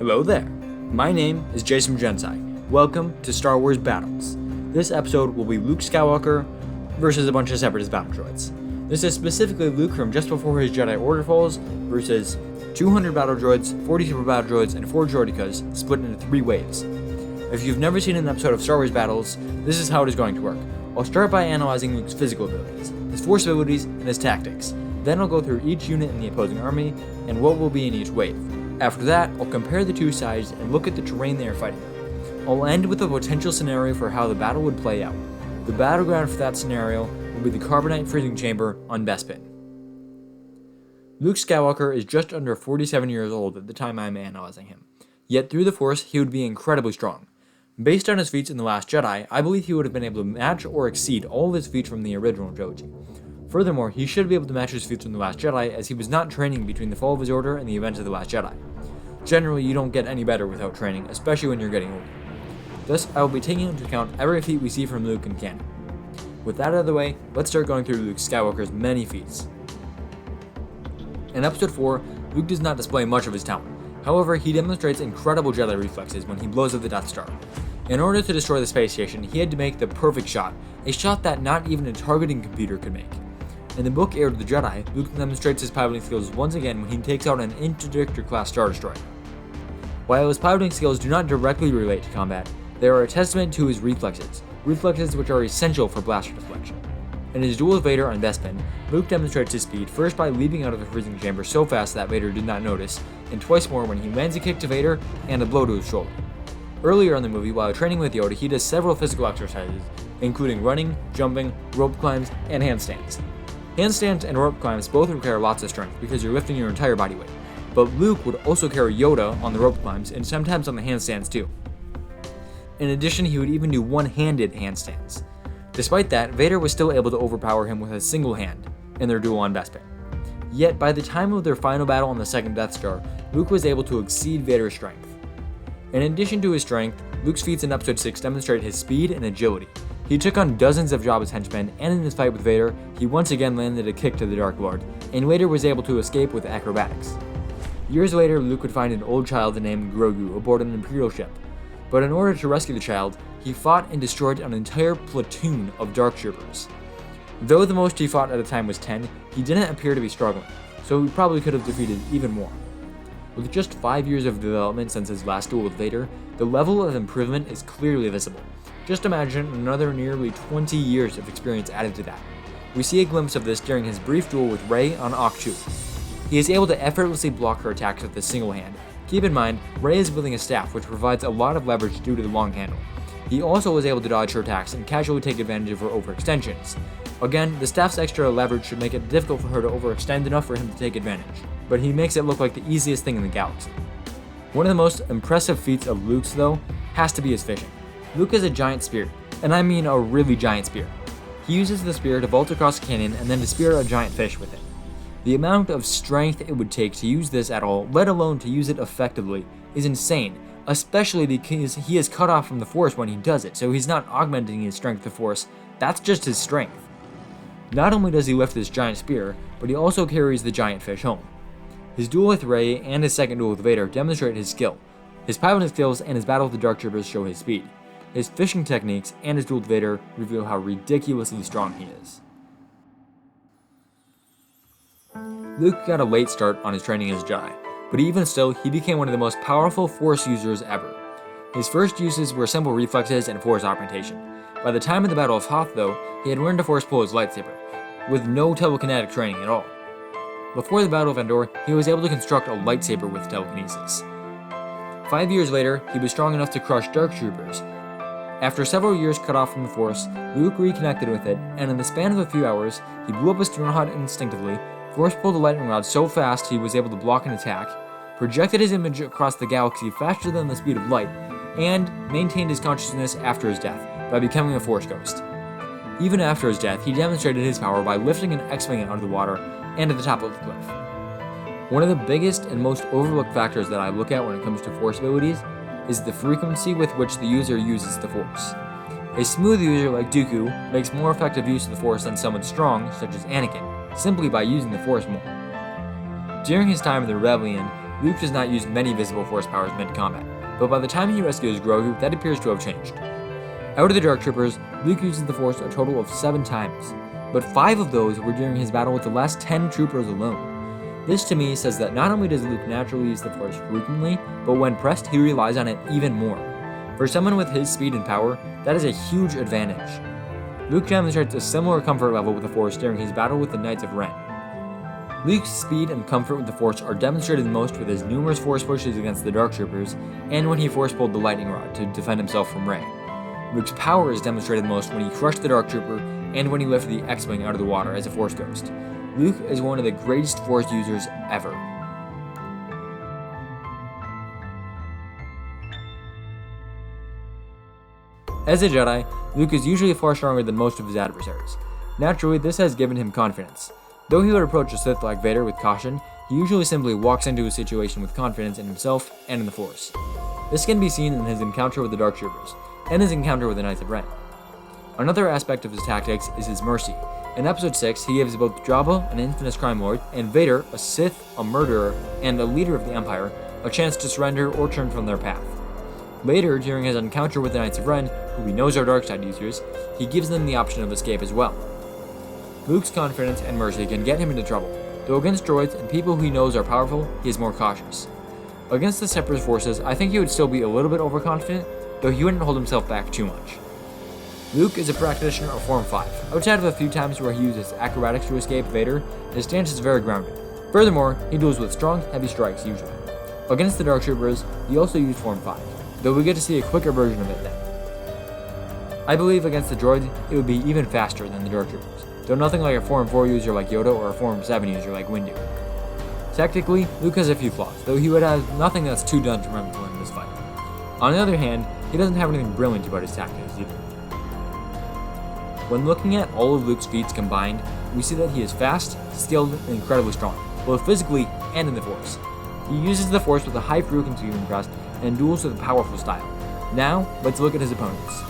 Hello there, my name is Jasom Jensai. Welcome to Star Wars Battles. This episode will be Luke Skywalker versus a bunch of Separatist Battle Droids. This is specifically Luke from just before his Jedi Order falls versus 200 Battle Droids, 40 Super Battle Droids, and 4 Droidekas split into 3 waves. If you've never seen an episode of Star Wars Battles, this is how it is going to work. I'll start by analyzing Luke's physical abilities, his force abilities, and his tactics. Then I'll go through each unit in the opposing army and what will be in each wave. After that, I'll compare the two sides and look at the terrain they are fighting. I'll end with a potential scenario for how the battle would play out. The battleground for that scenario will be the Carbonite Freezing Chamber on Bespin. Luke Skywalker is just under 47 years old at the time I'm analyzing him. Yet through the Force, he would be incredibly strong. Based on his feats in The Last Jedi, I believe he would have been able to match or exceed all of his feats from the original trilogy. Furthermore, he should be able to match his feats from The Last Jedi, as he was not training between the fall of his order and the events of The Last Jedi. Generally, you don't get any better without training, especially when you're getting older. Thus, I will be taking into account every feat we see from Luke in canon. With that out of the way, let's start going through Luke Skywalker's many feats. In Episode 4, Luke does not display much of his talent. However, he demonstrates incredible Jedi reflexes when he blows up the Death Star. In order to destroy the space station, he had to make the perfect shot, a shot that not even a targeting computer could make. In the book Heir to the Jedi, Luke demonstrates his piloting skills once again when he takes out an Interdictor-class Star Destroyer. While his piloting skills do not directly relate to combat, they are a testament to his reflexes which are essential for blaster deflection. In his duel with Vader on Bespin, Luke demonstrates his speed first by leaping out of the freezing chamber so fast that Vader did not notice, and twice more when he lands a kick to Vader and a blow to his shoulder. Earlier in the movie, while training with Yoda, he does several physical exercises, including running, jumping, rope climbs, and handstands. Handstands and rope climbs both require lots of strength because you're lifting your entire body weight, but Luke would also carry Yoda on the rope climbs and sometimes on the handstands too. In addition, he would even do one-handed handstands. Despite that, Vader was still able to overpower him with a single hand in their duel on Bespin. Yet, by the time of their final battle on the second Death Star, Luke was able to exceed Vader's strength. In addition to his strength, Luke's feats in Episode 6 demonstrate his speed and agility. He took on dozens of Jabba's henchmen, and in his fight with Vader, he once again landed a kick to the Dark Lord, and later was able to escape with acrobatics. Years later, Luke would find an old child named Grogu aboard an Imperial ship, but in order to rescue the child, he fought and destroyed an entire platoon of Dark Troopers. Though the most he fought at a time was 10, he didn't appear to be struggling, so he probably could have defeated even more. With just 5 years of development since his last duel with Vader, the level of improvement is clearly visible. Just imagine another nearly 20 years of experience added to that. We see a glimpse of this during his brief duel with Rey on Ahch-To. He is able to effortlessly block her attacks with a single hand. Keep in mind, Rey is wielding a staff which provides a lot of leverage due to the long handle. He also was able to dodge her attacks and casually take advantage of her overextensions. Again, the staff's extra leverage should make it difficult for her to overextend enough for him to take advantage, but he makes it look like the easiest thing in the galaxy. One of the most impressive feats of Luke's, though, has to be his fishing. Luke has a giant spear, and I mean a really giant spear. He uses the spear to vault across Canon and then to spear a giant fish with it. The amount of strength it would take to use this at all, let alone to use it effectively, is insane, especially because he is cut off from the Force when he does it, so he's not augmenting his strength with Force, that's just his strength. Not only does he lift this giant spear, but he also carries the giant fish home. His duel with Rey and his second duel with Vader demonstrate his skill. His piloting skills and his battle with the Dark Troopers show his speed. His fishing techniques and his duel with Vader reveal how ridiculously strong he is. Luke got a late start on his training as Jedi, but even still, he became one of the most powerful Force users ever. His first uses were simple reflexes and Force augmentation. By the time of the Battle of Hoth, though, he had learned to Force pull his lightsaber, with no telekinetic training at all. Before the Battle of Endor, he was able to construct a lightsaber with telekinesis. 5 years later, he was strong enough to crush Dark Troopers. After several years cut off from the Force, Luke reconnected with it, and in the span of a few hours, he blew up a Sternhod instinctively, Force pulled a lightning rod so fast he was able to block an attack, projected his image across the galaxy faster than the speed of light, and maintained his consciousness after his death by becoming a Force ghost. Even after his death, he demonstrated his power by lifting an X-Wing out of the water and to the top of the cliff. One of the biggest and most overlooked factors that I look at when it comes to Force abilities is the frequency with which the user uses the Force. A smooth user like Dooku makes more effective use of the Force than someone strong, such as Anakin, simply by using the Force more. During his time in the Rebellion, Luke does not use many visible force powers mid-combat, but by the time he rescues Grogu, that appears to have changed. Out of the Dark Troopers, Luke uses the Force a total of 7 times, but 5 of those were during his battle with the last 10 troopers alone. This to me says that not only does Luke naturally use the Force frequently, but when pressed, he relies on it even more. For someone with his speed and power, that is a huge advantage. Luke demonstrates a similar comfort level with the Force during his battle with the Knights of Ren. Luke's speed and comfort with the Force are demonstrated most with his numerous Force pushes against the Dark Troopers, and when he Force-pulled the Lightning Rod to defend himself from Rey. Luke's power is demonstrated most when he crushed the Dark Trooper and when he lifted the X-Wing out of the water as a Force Ghost. Luke is one of the greatest Force users ever. As a Jedi, Luke is usually far stronger than most of his adversaries. Naturally, this has given him confidence. Though he would approach a Sith like Vader with caution, he usually simply walks into a situation with confidence in himself and in the Force. This can be seen in his encounter with the Dark Troopers, and his encounter with the Knights of Ren. Another aspect of his tactics is his mercy. In Episode 6, he gives both Jabba, an infamous crime lord, and Vader, a Sith, a murderer, and a leader of the Empire, a chance to surrender or turn from their path. Later, during his encounter with the Knights of Ren, who he knows are dark side users, he gives them the option of escape as well. Luke's confidence and mercy can get him into trouble, though against droids and people who he knows are powerful, he is more cautious. Against the Separatist forces, I think he would still be a little bit overconfident, though he wouldn't hold himself back too much. Luke is a practitioner of Form 5. Outside of a few times where he uses acrobatics to escape Vader, his stance is very grounded. Furthermore, he duels with strong, heavy strikes usually. Against the Dark Troopers, he also used Form 5, though we get to see a quicker version of it then. I believe against the droids, it would be even faster than the Dark Troopers, though nothing like a Form 4 user like Yoda or a Form 7 user like Windu. Technically, Luke has a few flaws, though he would have nothing that's too dumb to remember to win this fight. On the other hand, he doesn't have anything brilliant about his tactics either. When looking at all of Luke's feats combined, we see that he is fast, skilled, and incredibly strong, both physically and in the Force. He uses the Force with a high frequency of thrust and duels with a powerful style. Now, let's look at his opponents.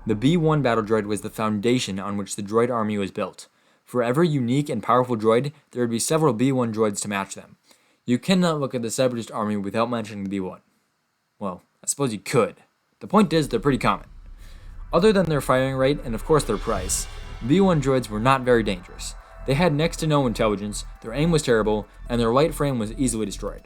The B1 Battle Droid was the foundation on which the droid army was built. For every unique and powerful droid, there would be several B1 droids to match them. You cannot look at the Separatist army without mentioning the B1. Well, I suppose you could. The point is, they're pretty common. Other than their firing rate, and of course their price, B1 droids were not very dangerous. They had next to no intelligence, their aim was terrible, and their light frame was easily destroyed.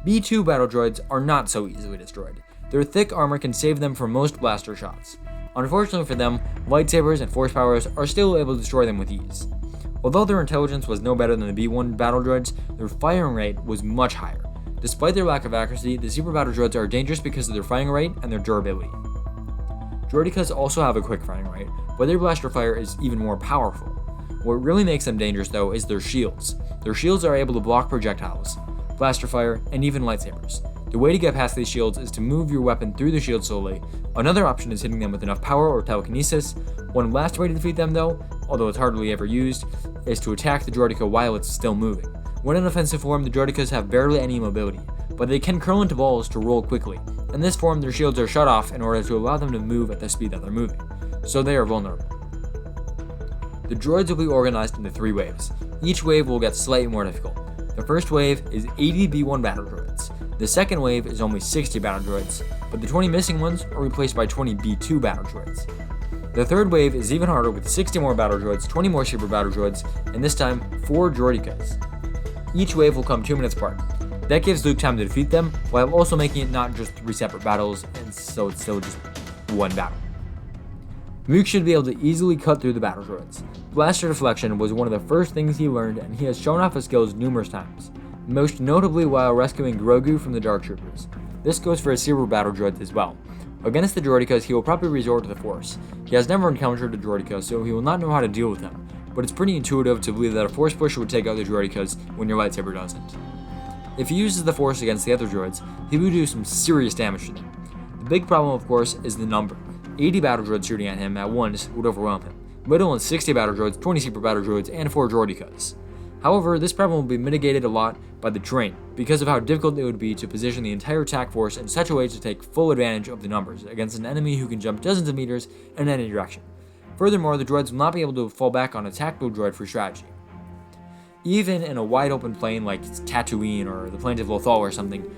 B2 Battle Droids are not so easily destroyed. Their thick armor can save them from most blaster shots. Unfortunately for them, lightsabers and force powers are still able to destroy them with ease. Although their intelligence was no better than the B1 Battle Droids, their firing rate was much higher. Despite their lack of accuracy, the Super Battle Droids are dangerous because of their firing rate and their durability. Droidekas also have a quick firing rate, but their blaster fire is even more powerful. What really makes them dangerous though is their shields. Their shields are able to block projectiles, blaster fire, and even lightsabers. The way to get past these shields is to move your weapon through the shield slowly. Another option is hitting them with enough power or telekinesis. One last way to defeat them though, although it's hardly ever used, is to attack the Droideka while it's still moving. When in offensive form, the Droidekas have barely any mobility, but they can curl into balls to roll quickly. In this form, their shields are shut off in order to allow them to move at the speed that they're moving, so they are vulnerable. The droids will be organized into 3 waves. Each wave will get slightly more difficult. The first wave is 80 B1 Battle Droids. The second wave is only 60 Battle Droids, but the 20 missing ones are replaced by 20 B2 Battle Droids. The third wave is even harder with 60 more Battle Droids, 20 more Super Battle Droids, and this time 4 Droidekas. Each wave will come 2 minutes apart. That gives Luke time to defeat them, while also making it not just 3 separate battles, and so it's still just 1 battle. Luke should be able to easily cut through the Battle Droids. Blaster deflection was one of the first things he learned, and he has shown off his skills numerous times, most notably while rescuing Grogu from the Dark Troopers. This goes for his Super Battle Droids as well. Against the Droidekas, he will probably resort to the Force. He has never encountered a Droideka, so he will not know how to deal with them, but it's pretty intuitive to believe that a Force push would take out the Droidekas when your lightsaber doesn't. If he uses the Force against the other droids, he will do some serious damage to them. The big problem, of course, is the number. 80 Battle Droids shooting at him at once would overwhelm him, let alone 60 Battle Droids, 20 Super Battle Droids, and 4 Droidekas. However, this problem will be mitigated a lot by the terrain, because of how difficult it would be to position the entire attack force in such a way to take full advantage of the numbers against an enemy who can jump dozens of meters in any direction. Furthermore, the droids will not be able to fall back on a tactical droid for strategy. Even in a wide open plane like Tatooine or the plains of Lothal or something,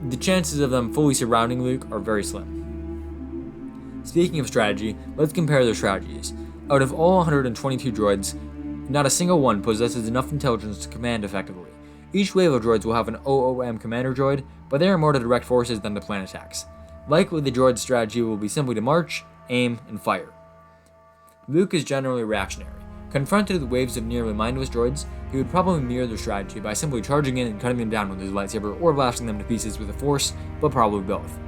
the chances of them fully surrounding Luke are very slim. Speaking of strategy, let's compare their strategies. Out of all 122 droids, not a single one possesses enough intelligence to command effectively. Each wave of droids will have an OOM commander droid, but they are more to direct forces than to plan attacks. Likely the droid's strategy will be simply to march, aim, and fire. Luke is generally reactionary. Confronted with waves of nearly mindless droids, he would probably mirror their strategy by simply charging in and cutting them down with his lightsaber or blasting them to pieces with the Force, but probably both.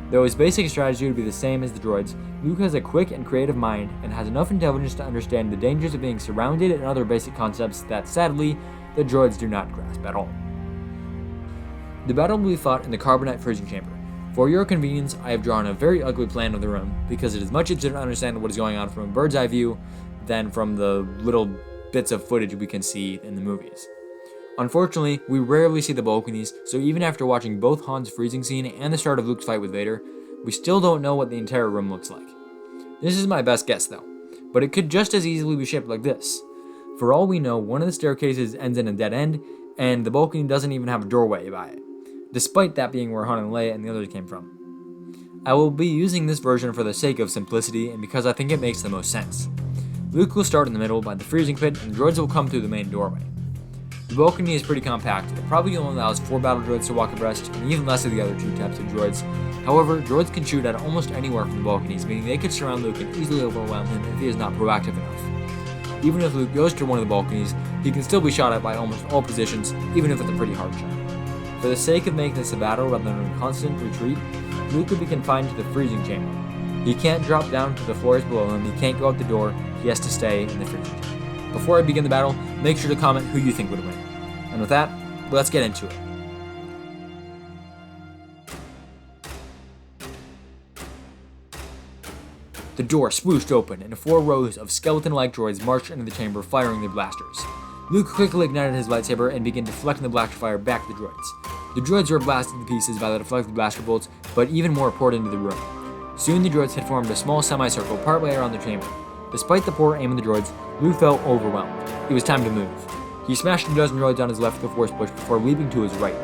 Though his basic strategy would be the same as the droids, Luke has a quick and creative mind and has enough intelligence to understand the dangers of being surrounded and other basic concepts that, sadly, the droids do not grasp at all. The battle will be fought in the carbonite freezing chamber. For your convenience, I have drawn a very ugly plan of the room because it is much easier to understand what is going on from a bird's eye view than from the little bits of footage we can see in the movies. Unfortunately, we rarely see the balconies, so even after watching both Han's freezing scene and the start of Luke's fight with Vader, we still don't know what the entire room looks like. This is my best guess though, but it could just as easily be shaped like this. For all we know, one of the staircases ends in a dead end, and the balcony doesn't even have a doorway by it, despite that being where Han and Leia and the others came from. I will be using this version for the sake of simplicity and because I think it makes the most sense. Luke will start in the middle by the freezing pit, and the droids will come through the main doorway. The balcony is pretty compact. It probably only allows 4 battle droids to walk abreast, and even less of the other 2 types of droids. However, droids can shoot at almost anywhere from the balconies, meaning they could surround Luke and easily overwhelm him if he is not proactive enough. Even if Luke goes to one of the balconies, he can still be shot at by almost all positions, even if it's a pretty hard shot. For the sake of making this a battle rather than a constant retreat, Luke would be confined to the freezing chamber. He can't drop down to the floors below him, he can't go out the door, he has to stay in the freezing chamber. Before I begin the battle, make sure to comment who you think would win. And with that, let's get into it. The door swooshed open, and 4 rows of skeleton-like droids marched into the chamber, firing their blasters. Luke quickly ignited his lightsaber and began deflecting the blaster fire back at the droids. The droids were blasted to pieces by the deflected blaster bolts, but even more poured into the room. Soon the droids had formed a small semicircle partway around the chamber. Despite the poor aim of the droids, Luke felt overwhelmed. It was time to move. He smashed a dozen droids on his left with a force push before leaping to his right.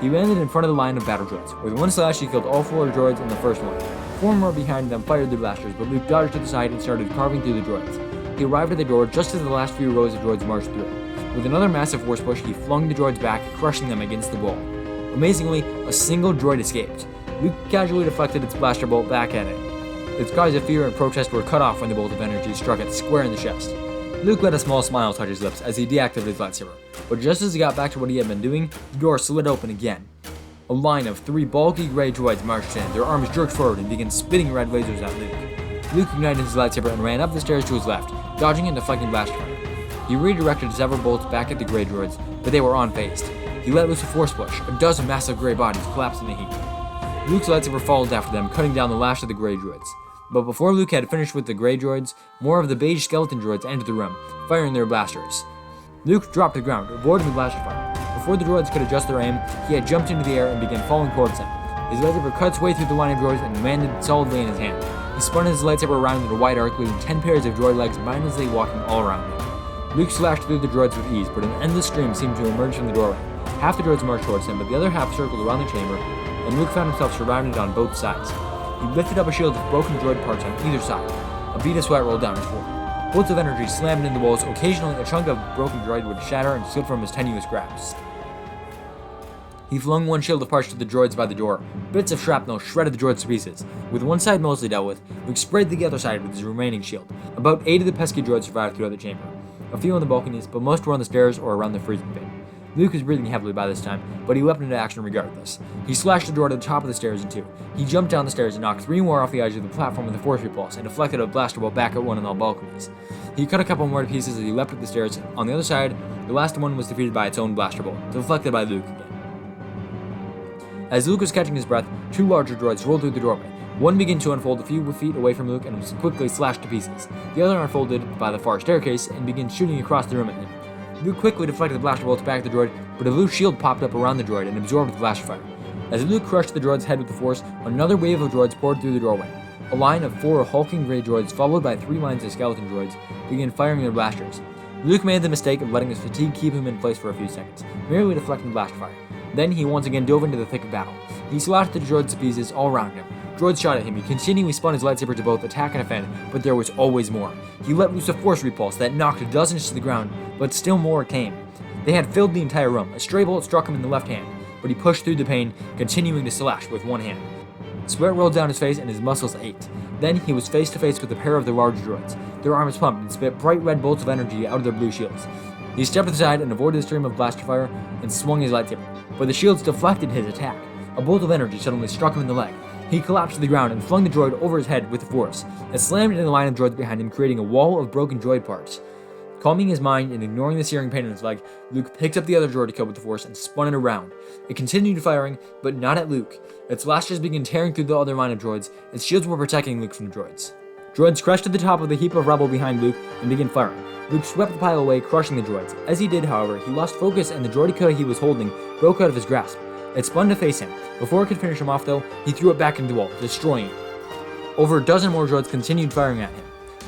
He landed in front of the line of battle droids. With one slash, he killed all 4 droids in the first one. 4 more behind them fired their blasters, but Luke dodged to the side and started carving through the droids. He arrived at the door just as the last few rows of droids marched through. With another massive force push, he flung the droids back, crushing them against the wall. Amazingly, a single droid escaped. Luke casually deflected its blaster bolt back at it. Its cries of fear and protest were cut off when the bolt of energy struck it square in the chest. Luke let a small smile touch his lips as he deactivated his lightsaber, but just as he got back to what he had been doing, the door slid open again. A line of 3 bulky gray droids marched in, their arms jerked forward and began spitting red lasers at Luke. Luke ignited his lightsaber and ran up the stairs to his left, dodging and deflecting blaster fire. He redirected several bolts back at the gray droids, but they were unfazed. He let loose a force push, a dozen massive gray bodies collapsed in the heat. Luke's lightsaber followed after them, cutting down the last of the gray droids. But before Luke had finished with the gray droids, more of the beige skeleton droids entered the room, firing their blasters. Luke dropped to the ground, avoiding the blaster fire. Before the droids could adjust their aim, he had jumped into the air and began falling towards them. His lightsaber cut its way through the line of droids and landed solidly in his hand. He spun his lightsaber around in a wide arc, leaving 10 pairs of droid legs mindlessly walking all around him. Luke slashed through the droids with ease, but an endless stream seemed to emerge from the doorway. Half the droids marched towards him, but the other half circled around the chamber, and Luke found himself surrounded on both sides. He lifted up a shield of broken droid parts on either side. A bead of sweat rolled down his forehead. Bolts of energy slammed into the walls. Occasionally, a chunk of broken droid would shatter and slip from his tenuous grasp. He flung one shield of parts to the droids by the door. Bits of shrapnel shredded the droids to pieces. With one side mostly dealt with, Luke sprayed the other side with his remaining shield. About 8 of the pesky droids survived throughout the chamber. A few on the balconies, but most were on the stairs or around the freezing pit. Luke was breathing heavily by this time, but he leapt into action regardless. He slashed the door to the top of the stairs in 2. He jumped down the stairs and knocked 3 more off the edge of the platform with a force repulse and deflected a blaster bolt back at one of the balconies. He cut a couple more to pieces as he leapt up the stairs. On the other side, the last one was defeated by its own blaster bolt, deflected by Luke again. As Luke was catching his breath, 2 larger droids rolled through the doorway. One began to unfold a few feet away from Luke and was quickly slashed to pieces. The other unfolded by the far staircase and began shooting across the room at him. Luke quickly deflected the blaster bolts back at the droid, but a blue shield popped up around the droid and absorbed the blaster fire. As Luke crushed the droid's head with the force, another wave of droids poured through the doorway. A line of 4 hulking gray droids, followed by 3 lines of skeleton droids, began firing their blasters. Luke made the mistake of letting his fatigue keep him in place for a few seconds, merely deflecting blast fire. Then he once again dove into the thick of battle. He slashed the droids to pieces all around him. Droids shot at him. He continually spun his lightsaber to both attack and defend, but there was always more. He let loose a force repulse that knocked dozens to the ground, but still more came. They had filled the entire room. A stray bullet struck him in the left hand, but he pushed through the pain, continuing to slash with one hand. Sweat rolled down his face and his muscles ached. Then he was face to face with a pair of the large droids. Their arms pumped and spit bright red bolts of energy out of their blue shields. He stepped to the side and avoided the stream of blaster fire and swung his lightsaber, but the shields deflected his attack. A bolt of energy suddenly struck him in the leg. He collapsed to the ground and flung the droid over his head with the force. It slammed into the line of droids behind him, creating a wall of broken droid parts. Calming his mind and ignoring the searing pain in his leg, Luke picked up the other Droideka with the force and spun it around. It continued firing, but not at Luke. Its lashes began tearing through the other line of droids. Its shields were protecting Luke from the droids. Droids crashed to the top of the heap of rubble behind Luke and began firing. Luke swept the pile away, crushing the droids. As he did, however, he lost focus and the Droideka he was holding broke out of his grasp. It spun to face him. Before it could finish him off, though, he threw it back into the wall, destroying it. Over a dozen more droids continued firing at him.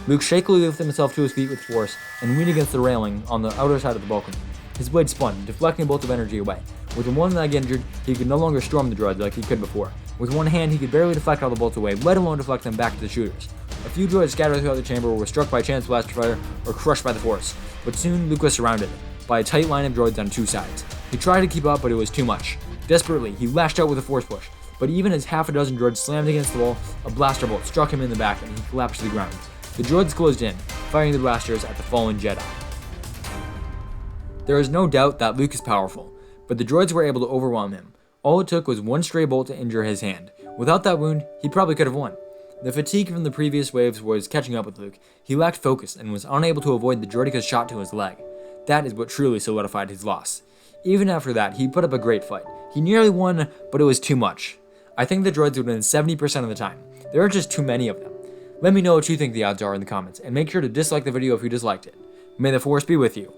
Luke shakily lifted himself to his feet with force and leaned against the railing on the outer side of the balcony. His blade spun, deflecting bolts of energy away. With one leg injured, he could no longer storm the droids like he could before. With one hand, he could barely deflect all the bolts away, let alone deflect them back to the shooters. A few droids scattered throughout the chamber were struck by chance blaster fire or crushed by the force, but soon Luke was surrounded by a tight line of droids on 2 sides. He tried to keep up, but it was too much. Desperately, he lashed out with a force push, but even as half a dozen droids slammed against the wall, a blaster bolt struck him in the back and he collapsed to the ground. The droids closed in, firing the blasters at the fallen Jedi. There is no doubt that Luke is powerful, but the droids were able to overwhelm him. All it took was one stray bolt to injure his hand. Without that wound, he probably could have won. The fatigue from the previous waves was catching up with Luke. He lacked focus and was unable to avoid the Droideka's shot to his leg. That is what truly solidified his loss. Even after that, he put up a great fight. He nearly won, but it was too much. I think the droids would win 70% of the time. There are just too many of them. Let me know what you think the odds are in the comments, and make sure to dislike the video if you disliked it. May the Force be with you.